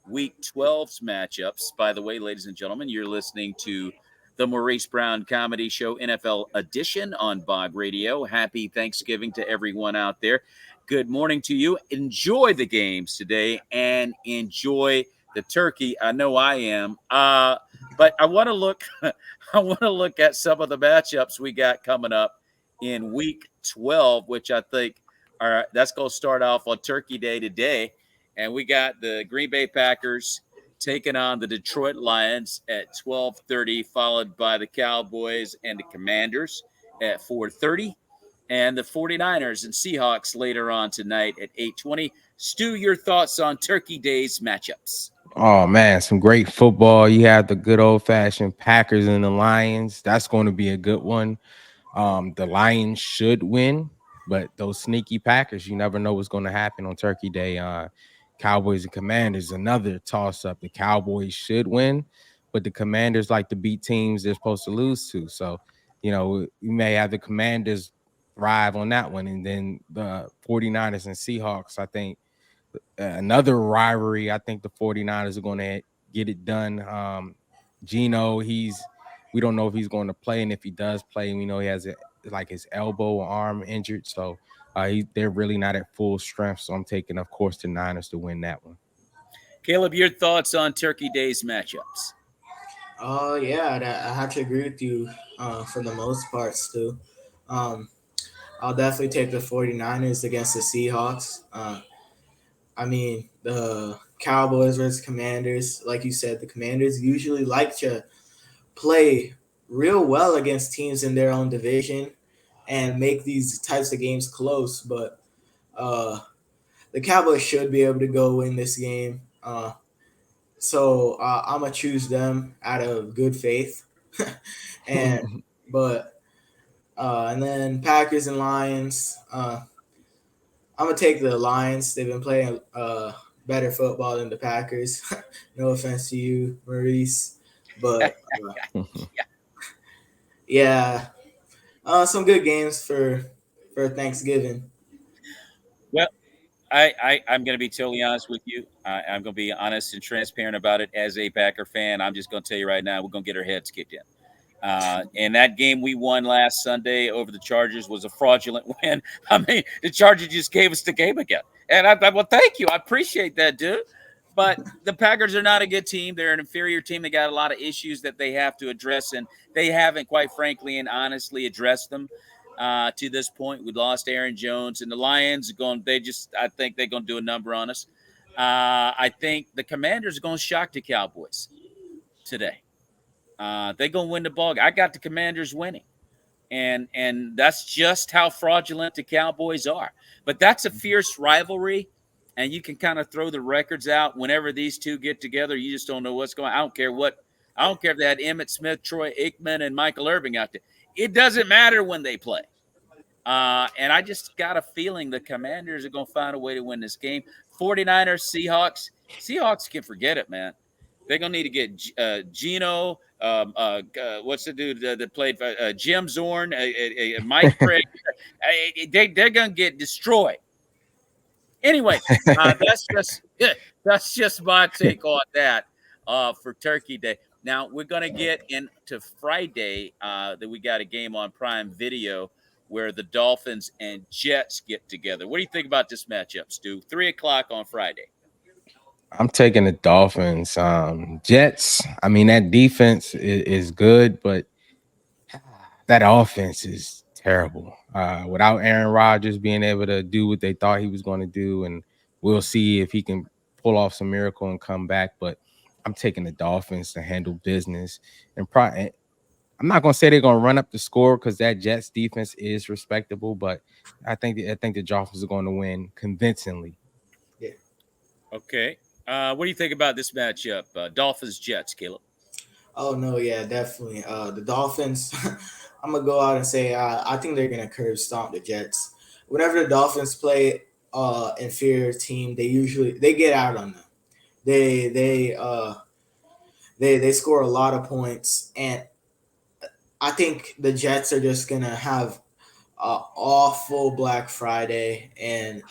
Week 12's matchups. By the way, ladies and gentlemen, you're listening to the Maurice Brown Comedy Show NFL Edition on Bog Radio. Happy Thanksgiving to everyone out there. Good morning to you. Enjoy the games today and enjoy the turkey. I know I am. But I want to look. I want to look at some of the matchups we got coming up in Week 12, which I think that's going to start off on Turkey Day today. and we got the Green Bay Packers taking on the Detroit Lions at 12:30, followed by the Cowboys and the Commanders at 4:30, and the 49ers and Seahawks later on tonight at 8:20. Stu, your thoughts on Turkey Day's matchups? Oh man, some great football. You have the good old fashioned Packers and the Lions. That's going to be a good one. The Lions should win, but those sneaky Packers, you never know what's going to happen on Turkey Day. Cowboys and Commanders, another toss up. The Cowboys should win, but the Commanders like to beat teams they're supposed to lose to. So, you may have the Commanders thrive on that one. And then the 49ers and Seahawks, I think another rivalry. I think the 49ers are going to get it done. Gino, we don't know if he's going to play, and if he does play, we know he has like his elbow or arm injured, so they're really not at full strength. So I'm taking, of course, the Niners to win that one. Caleb, your thoughts on Turkey Day's matchups? Yeah, I have to agree with you for the most part, Stu. Um, I'll definitely take the 49ers against the Seahawks. I mean, the Cowboys versus Commanders, like you said, the Commanders usually like to play real well against teams in their own division and make these types of games close. But the Cowboys should be able to go win this game. So I'm gonna choose them out of good faith, and but and then Packers and Lions. I'm gonna take the Lions. They've been playing better football than the Packers. No offense to you, Maurice, but yeah, some good games for Thanksgiving. Well, I'm going to be totally honest with you. I'm going to be honest and transparent about it. As a Packer fan, I'm just going to tell you right now, we're going to get our heads kicked in. And that game we won last Sunday over the Chargers was a fraudulent win. I mean, the Chargers just gave us the game again. And well, thank you. I appreciate that, dude. But the Packers are not a good team. They're an inferior team. They got a lot of issues that they have to address, and they haven't, quite frankly and honestly, addressed them to this point. We lost Aaron Jones, and the Lions are going. I think they're going to do a number on us. I think the Commanders are going to shock the Cowboys today. They're going to win the ball. I got the Commanders winning. And that's just how fraudulent the Cowboys are. But that's a fierce rivalry, and you can kind of throw the records out whenever these two get together. You just don't know what's going on. I don't care if they had Emmitt Smith, Troy Aikman, and Michael Irving out there. It doesn't matter when they play. And I just got a feeling the Commanders are going to find a way to win this game. 49ers, Seahawks can forget it, man. They're going to need to get Gino, what's the dude that played Jim Zorn, Mike Craig. They're going to get destroyed. Anyway, that's just my take on that for Turkey Day. Now we're going to get into Friday that we got a game on Prime Video where the Dolphins and Jets get together. What do you think about this matchup, Stu? 3:00 on Friday. I'm taking the Dolphins. Jets, I mean, that defense is good, but that offense is terrible. Without Aaron Rodgers being able to do what they thought he was going to do, and we'll see if he can pull off some miracle and come back. But I'm taking the Dolphins to handle business, and I'm not going to say they're going to run up the score because that Jets defense is respectable, but I think the Dolphins are going to win convincingly. Yeah. Okay. What do you think about this matchup? Dolphins Jets, Caleb. Oh no, yeah, definitely. The Dolphins. I'm gonna go out and say I think they're gonna curb stomp the Jets. Whenever the Dolphins play inferior team, they get out on them. They score a lot of points, and I think the Jets are just gonna have awful Black Friday, and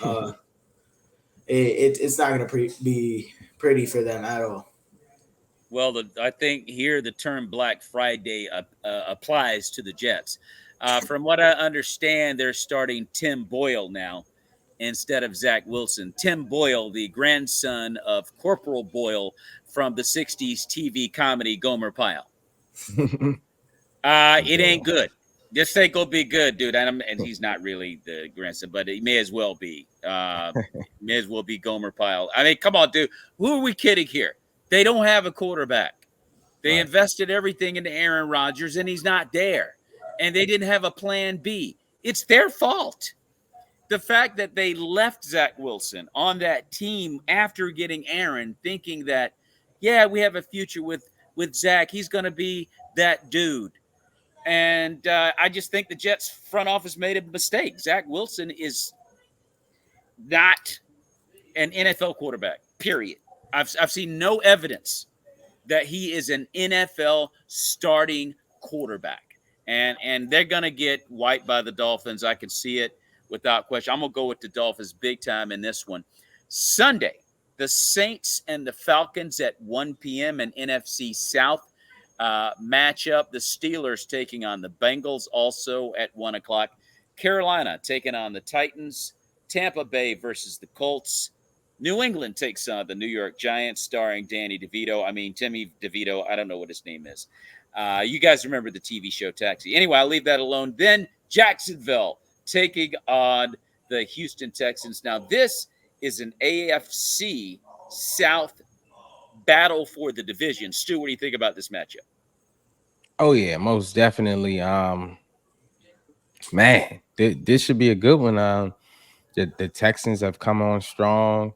it's not gonna be pretty for them at all. Well, I think here the term Black Friday applies to the Jets. From what I understand, they're starting Tim Boyle now instead of Zach Wilson. Tim Boyle, the grandson of Corporal Boyle from the 60s TV comedy Gomer Pyle. It ain't good. This think will be good, dude. And he's not really the grandson, but he may as well be. May as well be Gomer Pyle. I mean, come on, dude. Who are we kidding here? They don't have a quarterback. They Right. invested everything into Aaron Rodgers, and he's not there. And they didn't have a plan B. It's their fault. The fact that they left Zach Wilson on that team after getting Aaron, thinking that, yeah, we have a future with Zach. He's going to be that dude. And I just think the Jets front office made a mistake. Zach Wilson is not an NFL quarterback, period. I've seen no evidence that he is an NFL starting quarterback. And they're going to get wiped by the Dolphins. I can see it without question. I'm going to go with the Dolphins big time in this one. Sunday, the Saints and the Falcons at 1 p.m. an NFC South matchup. The Steelers taking on the Bengals also at 1 o'clock. Carolina taking on the Titans. Tampa Bay versus the Colts. New England takes on the New York Giants, starring Timmy DeVito. I don't know what his name is. You guys remember the TV show Taxi. Anyway, I'll leave that alone. Then Jacksonville taking on the Houston Texans. Now, this is an AFC South battle for the division. Stu, what do you think about this matchup? Oh yeah, most definitely. Man, this should be a good one. The Texans have come on strong,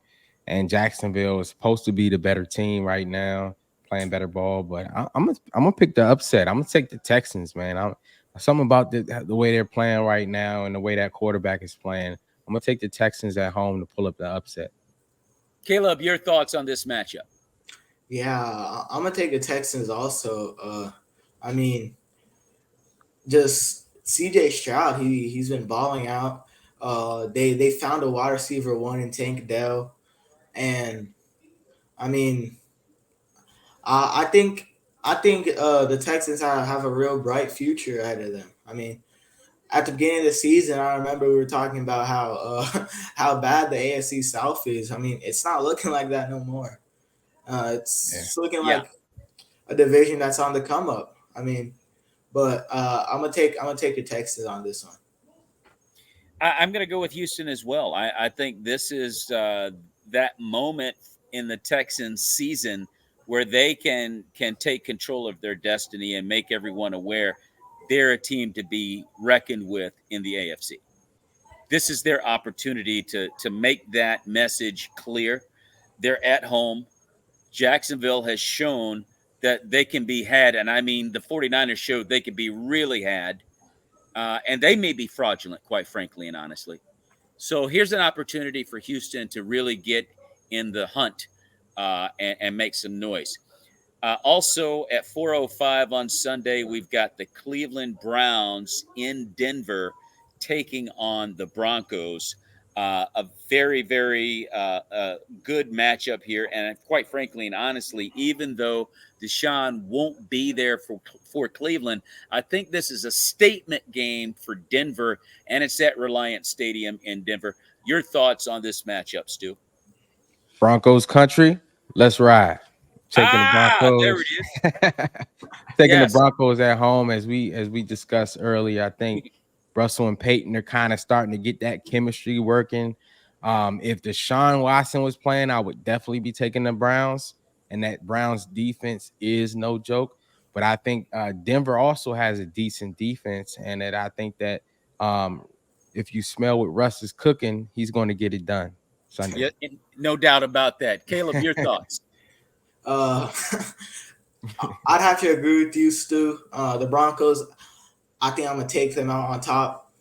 and Jacksonville is supposed to be the better team right now, playing better ball. But I'm gonna pick the upset. I'm gonna take the Texans, man. Something about the way they're playing right now and the way that quarterback is playing. I'm gonna take the Texans at home to pull up the upset. Caleb, your thoughts on this matchup? Yeah, I'm gonna take the Texans also. I mean, just CJ Stroud, he's been balling out. They found a wide receiver one in Tank Dell, and I mean, I think the Texans have a real bright future ahead of them. I mean, at the beginning of the season, I remember we were talking about how how bad the AFC South is. I mean, it's not looking like that no more. Yeah. It's looking Yeah. like a division that's on the come up. I mean, but I'm gonna take the Texans on this one. I'm going to go with Houston as well. I think this is that moment in the Texans season where they can take control of their destiny and make everyone aware they're a team to be reckoned with in the AFC. This is their opportunity to make that message clear. They're at home. Jacksonville has shown that they can be had, and I mean the 49ers showed they can be really had, and they may be fraudulent, quite frankly and honestly. So here's an opportunity for Houston to really get in the hunt and make some noise. Also at 4:05 on Sunday, we've got the Cleveland Browns in Denver taking on the Broncos. A very, very good matchup here. And quite frankly and honestly, even though Deshaun won't be there for Cleveland, I think this is a statement game for Denver, and it's at Reliant Stadium in Denver. Your thoughts on this matchup, Stu? Broncos country, let's ride. Taking the There Broncos, it is. taking the Yes. Broncos at home, as we discussed earlier. I think Russell and Peyton are kind of starting to get that chemistry working. If Deshaun Watson was playing, I would definitely be taking the Browns, and that Browns defense is no joke. But I think Denver also has a decent defense, and that I think that if you smell what Russ is cooking, he's going to get it done Sunday. Yeah, no doubt about that. Caleb, your thoughts? Uh, I'd have to agree with you, Stu. The Broncos, I think I'm gonna take them out on top.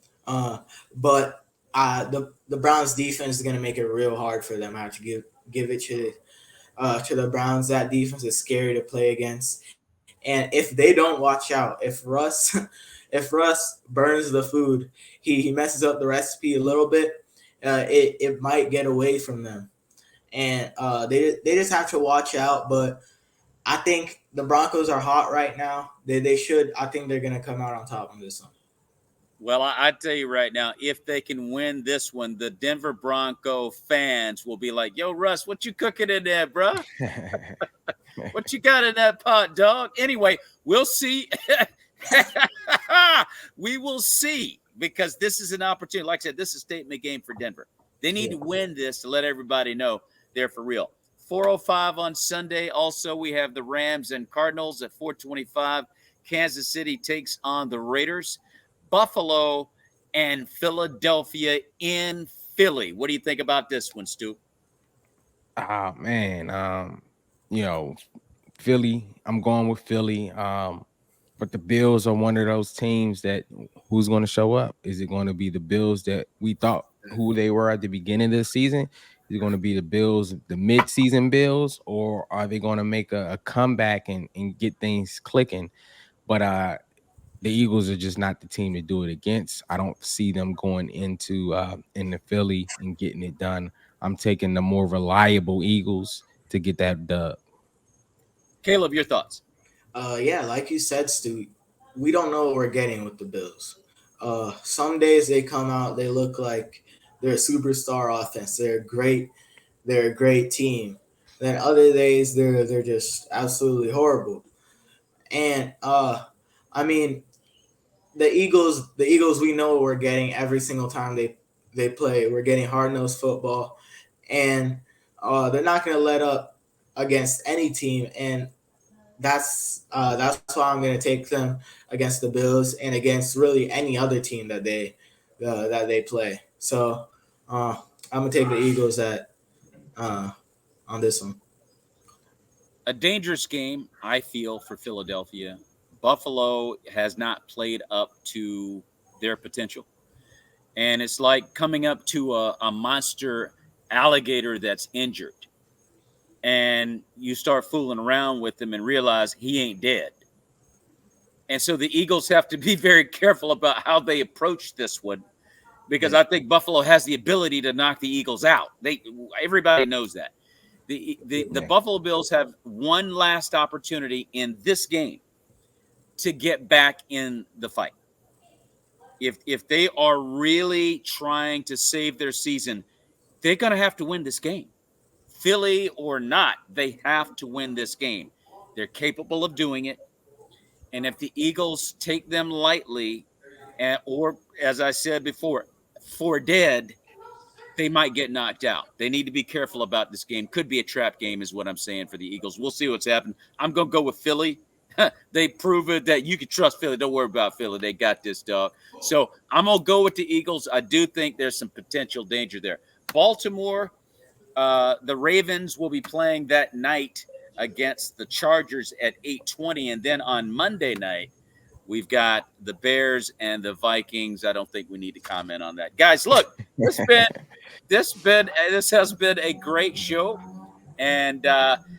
But the Browns defense is gonna make it real hard for them. I have to give it to the Browns. That defense is scary to play against. And if they don't watch out, if Russ burns the food, he messes up the recipe a little bit. It might get away from them, and they just have to watch out. But I think the Broncos are hot right now. They should. I think they're gonna come out on top on this one. Well, I tell you right now, if they can win this one, the Denver Bronco fans will be like, "Yo, Russ, what you cooking in there, bro? What you got in that pot, dog?" Anyway, we'll see. We will see, because this is an opportunity. Like I said, this is a statement game for Denver. They need to win this to let everybody know they're for real. 4:05 on Sunday. Also, we have the Rams and Cardinals at 4:25. Kansas City takes on the Raiders. Buffalo and Philadelphia in Philly. What do you think about this one, Stu? Man, you know, Philly. I'm going with Philly. But the Bills are one of those teams that who's going to show up? Is it going to be the Bills that we thought who they were at the beginning of the season? Is it going to be the Bills, the mid-season Bills, or are they going to make a comeback and get things clicking? But the Eagles are just not the team to do it against. I don't see them going into the Philly and getting it done. I'm taking the more reliable Eagles to get that dub. Caleb, your thoughts? Yeah, like you said, Stu, we don't know what we're getting with the Bills. Some days they come out, they look like they're a superstar offense. They're great. They're a great team. Then other days they're just absolutely horrible. And I mean, the Eagles, we know what we're getting every single time they play. We're getting hard nosed football, and they're not going to let up against any team. And that's why I'm going to take them against the Bills and against really any other team that they play. So I'm going to take the Eagles on this one. A dangerous game, I feel, for Philadelphia. Buffalo has not played up to their potential. And it's like coming up to a monster alligator that's injured. And you start fooling around with him and realize he ain't dead. And so the Eagles have to be very careful about how they approach this one, because I think Buffalo has the ability to knock the Eagles out. Everybody knows that. The Buffalo Bills have one last opportunity in this game to get back in the fight. If they are really trying to save their season, they're going to have to win this game. Philly or not, they have to win this game. They're capable of doing it. And if the Eagles take them lightly, or as I said before, for dead, they might get knocked out. They need to be careful about this game. Could be a trap game is what I'm saying for the Eagles. We'll see what's happening. I'm going to go with Philly. They prove it that you can trust Philly. Don't worry about Philly. They got this, dog. So I'm going to go with the Eagles. I do think there's some potential danger there. Baltimore, the Ravens will be playing that night against the Chargers at 8:20. And then on Monday night, we've got the Bears and the Vikings. I don't think we need to comment on that. Guys, look, this has been a great show. And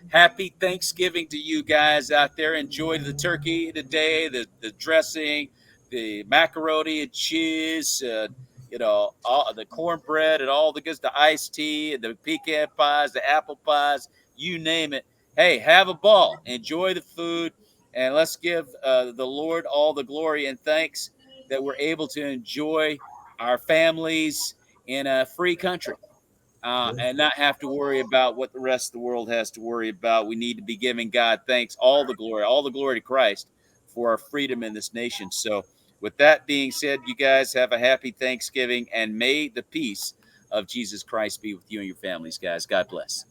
happy Thanksgiving to you guys out there. Enjoy the turkey today, the dressing, the macaroni and cheese, all the cornbread and all the goods, the iced tea, and the pecan pies, the apple pies, you name it. Hey, have a ball. Enjoy the food. And let's give the Lord all the glory and thanks that we're able to enjoy our families in a free country. And not have to worry about what the rest of the world has to worry about. We need to be giving God thanks, all the glory to Christ for our freedom in this nation. So with that being said, you guys have a happy Thanksgiving, and may the peace of Jesus Christ be with you and your families, guys. God bless.